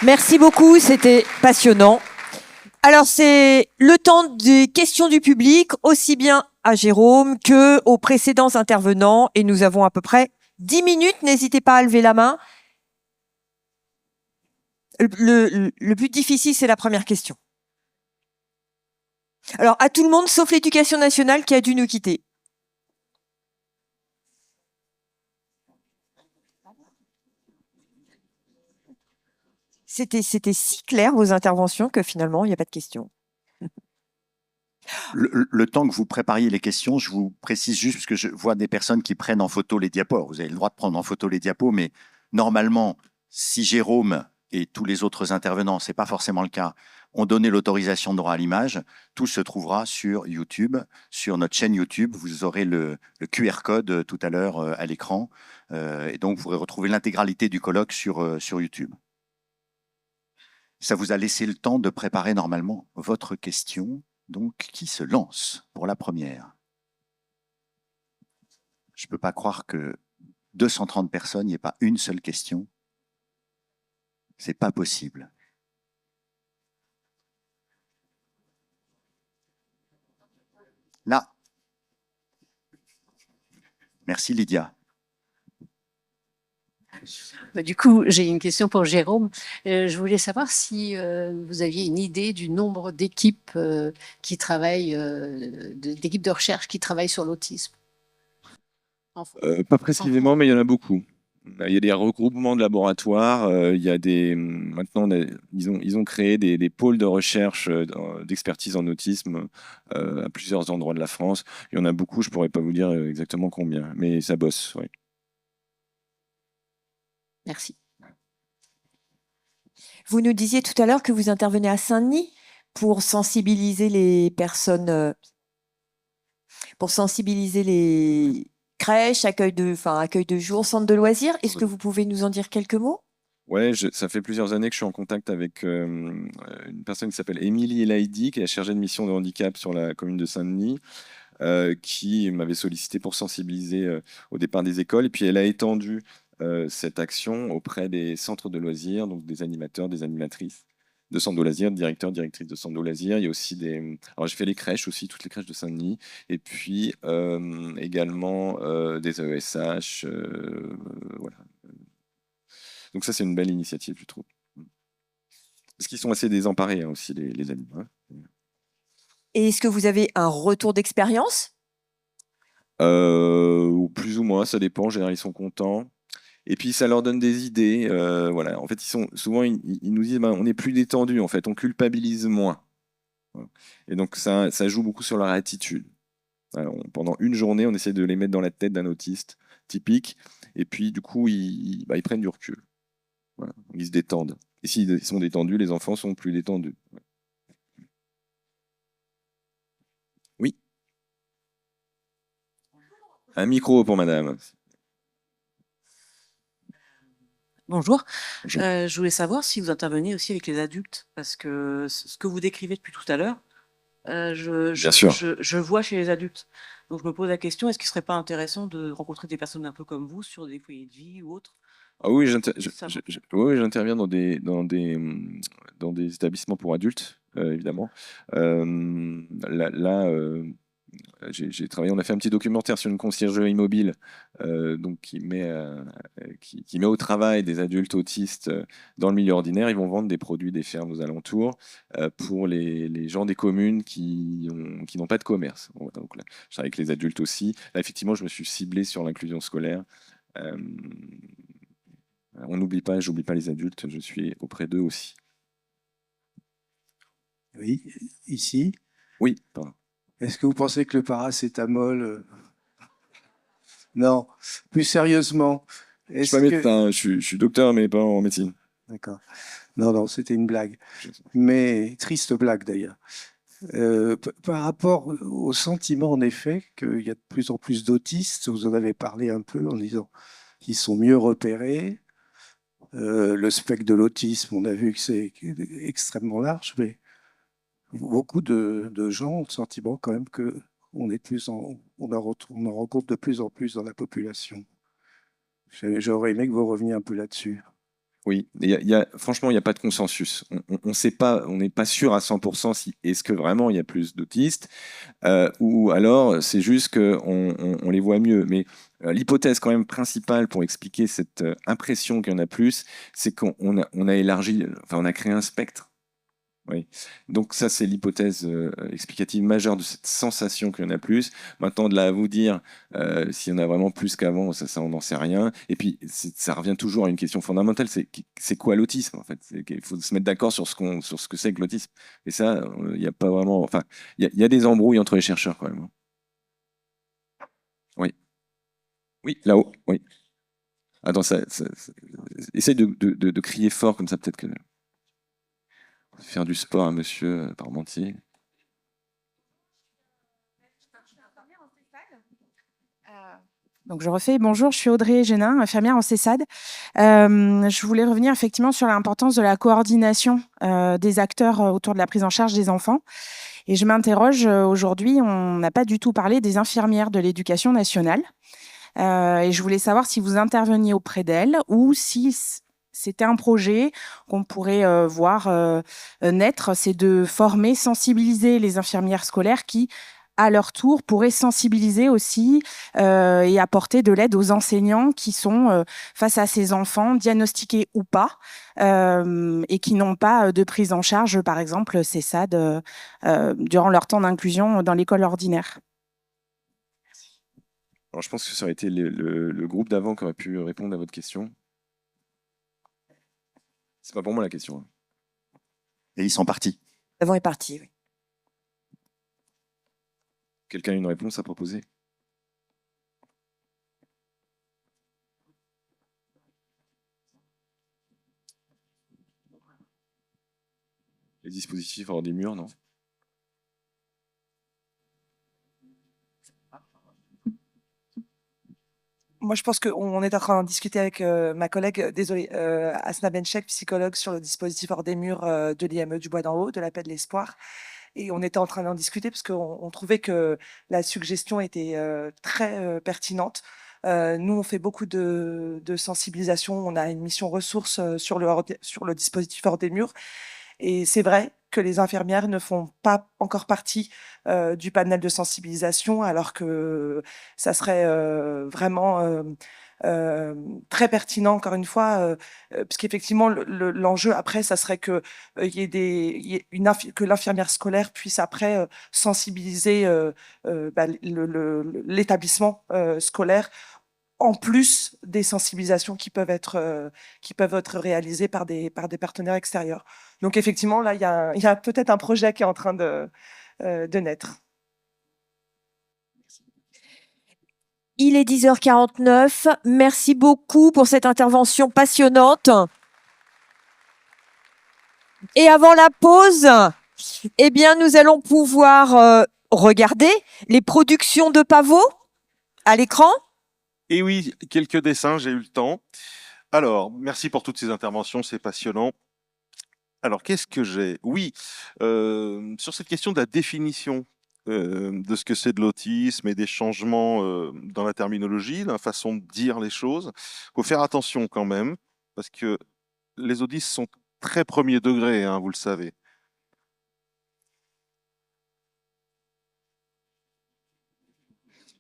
Merci beaucoup, c'était passionnant. Alors, c'est le temps des questions du public, aussi bien à Jérôme que aux précédents intervenants. Et nous avons à peu près 10 minutes. N'hésitez pas à lever la main. Le plus difficile, c'est la première question. Alors, à tout le monde, sauf l'éducation nationale qui a dû nous quitter. C'était si clair, vos interventions, que finalement, il n'y a pas de questions. Le temps que vous prépariez les questions, je vous précise juste, parce que je vois des personnes qui prennent en photo les diapos. Vous avez le droit de prendre en photo les diapos, mais normalement, si Jérôme et tous les autres intervenants, c'est pas forcément le cas, ont donné l'autorisation de droit à l'image, tout se trouvera sur YouTube, sur notre chaîne YouTube. Vous aurez le QR code tout à l'heure à l'écran. Et donc, vous pourrez retrouver l'intégralité du colloque sur YouTube. Ça vous a laissé le temps de préparer normalement votre question. Donc, qui se lance pour la première? Je ne peux pas croire que 230 personnes, il n'y ait pas une seule question. C'est pas possible. Là. Merci Lydia. Du coup, j'ai une question pour Jérôme. Je voulais savoir si vous aviez une idée du nombre d'équipes qui travaillent, d'équipes de recherche qui travaillent sur l'autisme. Pas précisément, mais il y en a beaucoup. Il y a des regroupements de laboratoires. Il y a maintenant, ils ont créé des pôles de recherche, d'expertise en autisme à plusieurs endroits de la France. Il y en a beaucoup. Je pourrais pas vous dire exactement combien, mais ça bosse. Oui. Merci. Vous nous disiez tout à l'heure que vous intervenez à Saint-Denis pour sensibiliser les personnes, pour sensibiliser les crèches, accueil de jour, centre de loisirs. Est-ce que vous pouvez nous en dire quelques mots? Ouais, ça fait plusieurs années que je suis en contact avec une personne qui s'appelle Émilie Elaïdi, qui est la chargée de mission de handicap sur la commune de Saint-Denis, qui m'avait sollicité pour sensibiliser au départ des écoles. Et puis elle a étendu cette action auprès des centres de loisirs, donc des animateurs, des animatrices de centres de loisirs, directeurs, directrices de centres de loisirs. Il y a aussi Alors j'ai fait les crèches aussi, toutes les crèches de Saint-Denis, et puis également des AESH, voilà. Donc ça, c'est une belle initiative, je trouve. Parce qu'ils sont assez désemparés aussi, les animaux. Et est-ce que vous avez un retour d'expérience? Ou plus ou moins, ça dépend. En général, ils sont contents. Et puis, ça leur donne des idées. Voilà. En fait, souvent, ils nous disent, ben, on est plus détendu. En fait, on culpabilise moins. Et donc, ça joue beaucoup sur leur attitude. Alors, pendant une journée, on essaie de les mettre dans la tête d'un autiste typique. Et puis, du coup, ils prennent du recul. Voilà. Ils se détendent. Et s'ils sont détendus, les enfants sont plus détendus. Oui. Un micro pour madame. Bonjour. Je voulais savoir si vous interveniez aussi avec les adultes, parce que ce que vous décrivez depuis tout à l'heure, Bien sûr. je vois chez les adultes. Donc je me pose la question, est-ce qu'il ne serait pas intéressant de rencontrer des personnes un peu comme vous sur des foyers de vie ou autres? Ah oui, oui, j'interviens dans des établissements pour adultes, évidemment. Là, j'ai travaillé, on a fait un petit documentaire sur une conciergerie immobile, donc qui met au travail des adultes autistes dans le milieu ordinaire. Ils vont vendre des produits des fermes aux alentours pour les gens des communes qui n'ont pas de commerce. Donc là, je travaille avec les adultes aussi. Là, effectivement, je me suis ciblé sur l'inclusion scolaire. On n'oublie pas, j'oublie pas les adultes, je suis auprès d'eux aussi. Oui, ici. Oui, pardon. Est-ce que vous pensez que le paracétamol... Non, plus sérieusement. Je suis pas médecin, je suis docteur, mais pas en médecine. D'accord. Non, c'était une blague. Mais triste blague d'ailleurs. Par rapport au sentiment, en effet, qu'il y a de plus en plus d'autistes, vous en avez parlé un peu en disant qu'ils sont mieux repérés. Le spectre de l'autisme, on a vu que c'est extrêmement large, mais beaucoup de gens ont le sentiment quand même qu'on en rencontre de plus en plus dans la population. J'aurais aimé que vous reveniez un peu là-dessus. Oui, franchement, il n'y a pas de consensus. On sait pas, on n'est pas sûr à 100% si est-ce que vraiment il y a plus d'autistes, ou alors c'est juste qu'on les voit mieux. Mais l'hypothèse quand même principale pour expliquer cette impression qu'il y en a plus, c'est qu'on a élargi, enfin on a créé un spectre. Oui. Donc ça, c'est l'hypothèse explicative majeure de cette sensation qu'il y en a plus. Maintenant, de là à vous dire s'il y en a vraiment plus qu'avant, ça on n'en sait rien. Et puis, ça revient toujours à une question fondamentale, c'est quoi l'autisme en fait? Il faut se mettre d'accord sur ce que c'est que l'autisme. Et ça, il n'y a pas vraiment... Enfin, il y a des embrouilles entre les chercheurs quand même, hein. Oui. Oui, là-haut, oui. Attends, essaye de crier fort comme ça, peut-être que... Faire du sport à monsieur Parmentier. Donc je refais, bonjour, je suis Audrey Génin, infirmière en CESAD. Je voulais revenir effectivement sur l'importance de la coordination des acteurs autour de la prise en charge des enfants. Et je m'interroge, aujourd'hui, on n'a pas du tout parlé des infirmières de l'éducation nationale. Et je voulais savoir si vous interveniez auprès d'elles ou si c'était un projet qu'on pourrait voir naître, c'est de former, sensibiliser les infirmières scolaires qui, à leur tour, pourraient sensibiliser aussi et apporter de l'aide aux enseignants qui sont face à ces enfants, diagnostiqués ou pas, et qui n'ont pas de prise en charge, par exemple, CESAD, durant leur temps d'inclusion dans l'école ordinaire. Alors, je pense que ça aurait été le groupe d'avant qui aurait pu répondre à votre question. C'est pas pour moi la question, hein. Et ils sont partis. L'avant est parti, oui. Quelqu'un a une réponse à proposer? Les dispositifs hors des murs, non? Moi, je pense qu'on est en train de discuter avec ma collègue, désolée, Asna Benchek, psychologue sur le dispositif hors des murs de l'IME du Bois d'en Haut, de la paix de l'espoir. Et on était en train d'en discuter parce qu'on trouvait que la suggestion était très pertinente. Nous, on fait beaucoup de sensibilisation. On a une mission ressources sur le dispositif hors des murs. Et c'est vrai que les infirmières ne font pas encore partie du panel de sensibilisation, alors que ça serait vraiment très pertinent, encore une fois, parce qu'effectivement, l'enjeu après, ça serait que que l'infirmière scolaire puisse après sensibiliser l'établissement scolaire, en plus des sensibilisations qui peuvent être réalisées par des partenaires extérieurs. Donc effectivement, là, il y a peut-être un projet qui est en train de naître. Il est 10h49. Merci beaucoup pour cette intervention passionnante. Et avant la pause, eh bien, nous allons pouvoir regarder les productions de Pavot à l'écran. Et oui, quelques dessins, j'ai eu le temps. Alors, merci pour toutes ces interventions, c'est passionnant. Alors, qu'est-ce que j'ai? Oui, sur cette question de la définition de ce que c'est de l'autisme et des changements dans la terminologie, la façon de dire les choses, il faut faire attention quand même, parce que les autistes sont très premier degré, hein, vous le savez.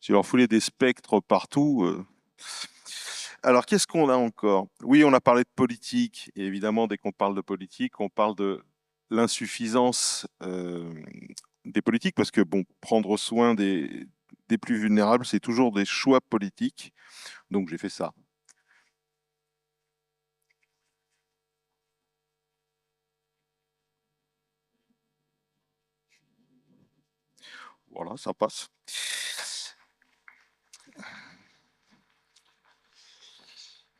Si leur foulez des spectres partout... Alors, qu'est-ce qu'on a encore? Oui, on a parlé de politique, et évidemment, dès qu'on parle de politique, on parle de l'insuffisance des politiques, parce que bon, prendre soin des plus vulnérables, c'est toujours des choix politiques. Donc, j'ai fait ça. Voilà, ça passe.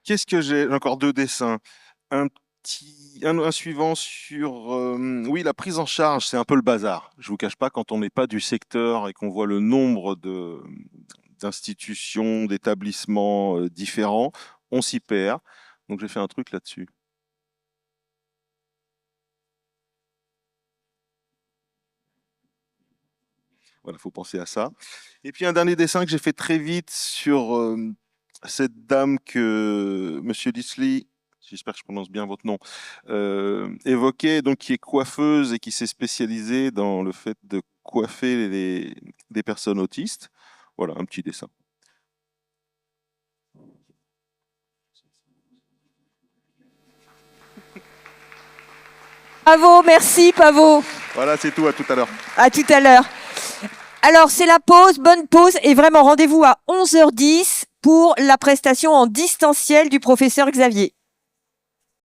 Qu'est-ce que j'ai? J'ai encore deux dessins. Un suivant sur oui, la prise en charge, c'est un peu le bazar. Je vous cache pas, quand on n'est pas du secteur et qu'on voit le nombre d'institutions, d'établissements différents, on s'y perd. Donc j'ai fait un truc là-dessus. Voilà, faut penser à ça. Et puis un dernier dessin que j'ai fait très vite sur cette dame que Monsieur Disley, j'espère que je prononce bien votre nom, évoquait, donc qui est coiffeuse et qui s'est spécialisée dans le fait de coiffer des personnes autistes. Voilà, un petit dessin. Bravo, merci Pavo. Voilà, c'est tout, à tout à l'heure. À tout à l'heure. Alors, c'est la pause, bonne pause, et vraiment rendez-vous à 11h10 pour la prestation en distanciel du professeur Xavier.